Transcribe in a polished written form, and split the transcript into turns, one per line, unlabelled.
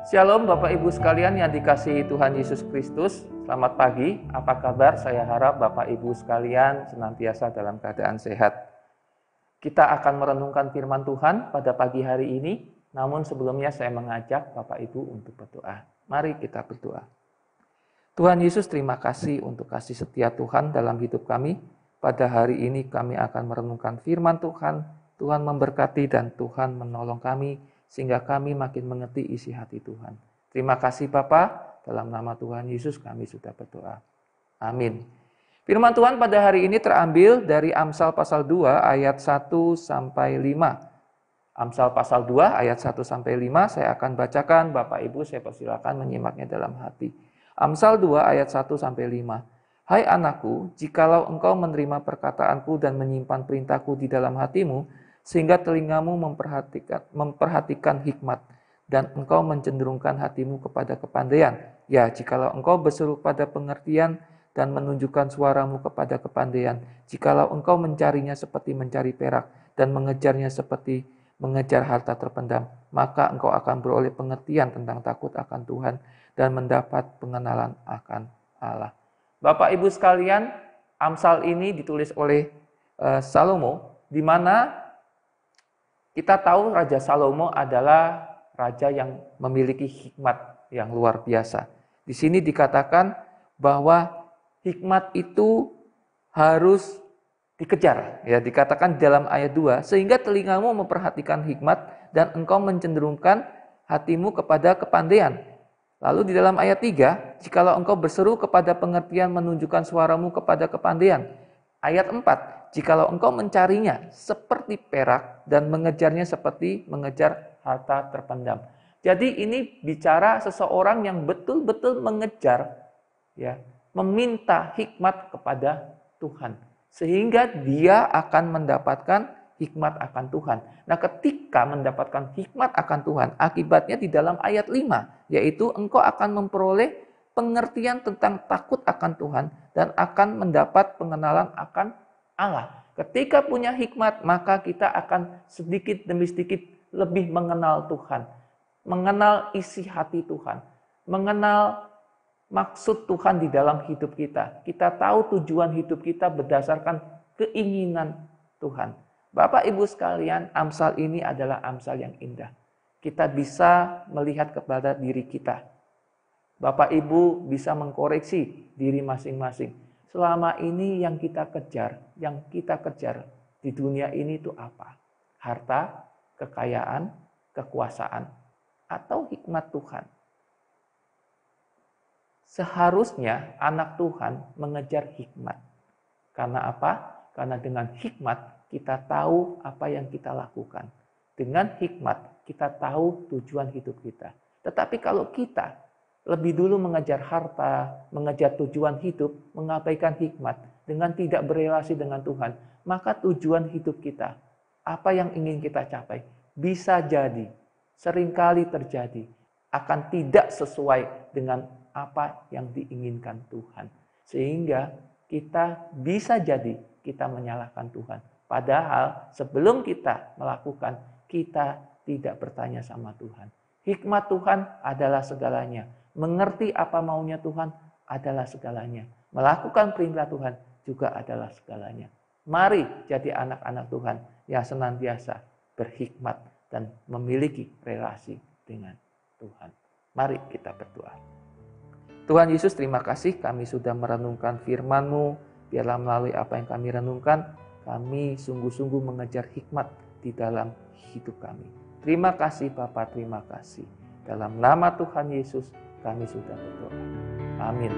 Shalom Bapak Ibu sekalian yang dikasihi Tuhan Yesus Kristus. Selamat pagi, apa kabar? Saya harap Bapak Ibu sekalian senantiasa dalam keadaan sehat. Kita akan merenungkan firman Tuhan pada pagi hari ini. Namun sebelumnya saya mengajak Bapak Ibu untuk berdoa. Mari kita berdoa. Tuhan Yesus, terima kasih untuk kasih setia Tuhan dalam hidup kami. Pada hari ini kami akan merenungkan firman Tuhan. Tuhan memberkati dan Tuhan menolong kami sehingga kami makin mengerti isi hati Tuhan. Terima kasih Bapa, dalam nama Tuhan Yesus kami sudah berdoa. Amin. Firman Tuhan pada hari ini terambil dari Amsal pasal 2 ayat 1 sampai 5. Amsal pasal 2 ayat 1 sampai 5 saya akan bacakan, Bapak Ibu saya persilakan menyimaknya dalam hati. Amsal 2 ayat 1 sampai 5. Hai anakku, jikalau engkau menerima perkataanku dan menyimpan perintahku di dalam hatimu, sehingga telingamu memperhatikan hikmat, dan engkau mencenderungkan hatimu kepada kepandaian. Ya, jikalau engkau berseru pada pengertian dan menunjukkan suaramu kepada kepandaian, jikalau engkau mencarinya seperti mencari perak dan mengejarnya seperti mengejar harta terpendam, maka engkau akan beroleh pengertian tentang takut akan Tuhan dan mendapat pengenalan akan Allah. Bapak Ibu sekalian, Amsal ini ditulis oleh Salomo, di mana kita tahu Raja Salomo adalah raja yang memiliki hikmat yang luar biasa. Di sini dikatakan bahwa hikmat itu harus dikejar. Ya, dikatakan dalam ayat 2, sehingga telingamu memperhatikan hikmat dan engkau mencenderungkan hatimu kepada kepandaian. Lalu di dalam ayat 3, jikalau engkau berseru kepada pengertian menunjukkan suaramu kepada kepandaian. Ayat 4, jikalau engkau mencarinya seperti perak dan mengejarnya seperti mengejar harta terpendam. Jadi ini bicara seseorang yang betul-betul mengejar, ya, meminta hikmat kepada Tuhan. Sehingga dia akan mendapatkan hikmat akan Tuhan. Nah, ketika mendapatkan hikmat akan Tuhan, akibatnya di dalam ayat 5, yaitu engkau akan memperoleh pengertian tentang takut akan Tuhan dan akan mendapat pengenalan akan Allah. Ketika punya hikmat, maka kita akan sedikit demi sedikit lebih mengenal Tuhan, mengenal isi hati Tuhan, mengenal maksud Tuhan di dalam hidup kita. Kita tahu tujuan hidup kita berdasarkan keinginan Tuhan. Bapak Ibu sekalian, Amsal ini adalah Amsal yang indah. Kita bisa melihat kepada diri kita. Bapak Ibu bisa mengkoreksi diri masing-masing. Selama ini yang kita kejar di dunia ini itu apa? Harta, kekayaan, kekuasaan, atau hikmat Tuhan? Seharusnya anak Tuhan mengejar hikmat. Karena apa? Karena dengan hikmat kita tahu apa yang kita lakukan. Dengan hikmat kita tahu tujuan hidup kita. Tetapi kalau kita lebih dulu mengejar harta, mengejar tujuan hidup, mengabaikan hikmat, dengan tidak berelasi dengan Tuhan, maka tujuan hidup kita, apa yang ingin kita capai, bisa jadi, seringkali terjadi, akan tidak sesuai dengan apa yang diinginkan Tuhan. Sehingga kita bisa jadi, kita menyalahkan Tuhan. Padahal sebelum kita melakukan, kita tidak bertanya sama Tuhan. Hikmat Tuhan adalah segalanya. Mengerti apa maunya Tuhan adalah segalanya. Melakukan perintah Tuhan juga adalah segalanya. Mari jadi anak-anak Tuhan yang senantiasa berhikmat dan memiliki relasi dengan Tuhan. Mari kita berdoa. Tuhan Yesus, terima kasih kami sudah merenungkan firman-Mu. Biarlah melalui apa yang kami renungkan, kami sungguh-sungguh mengejar hikmat di dalam hidup kami. Terima kasih Bapa, terima kasih. Dalam nama Tuhan Yesus kami sudah berdoa. Amin.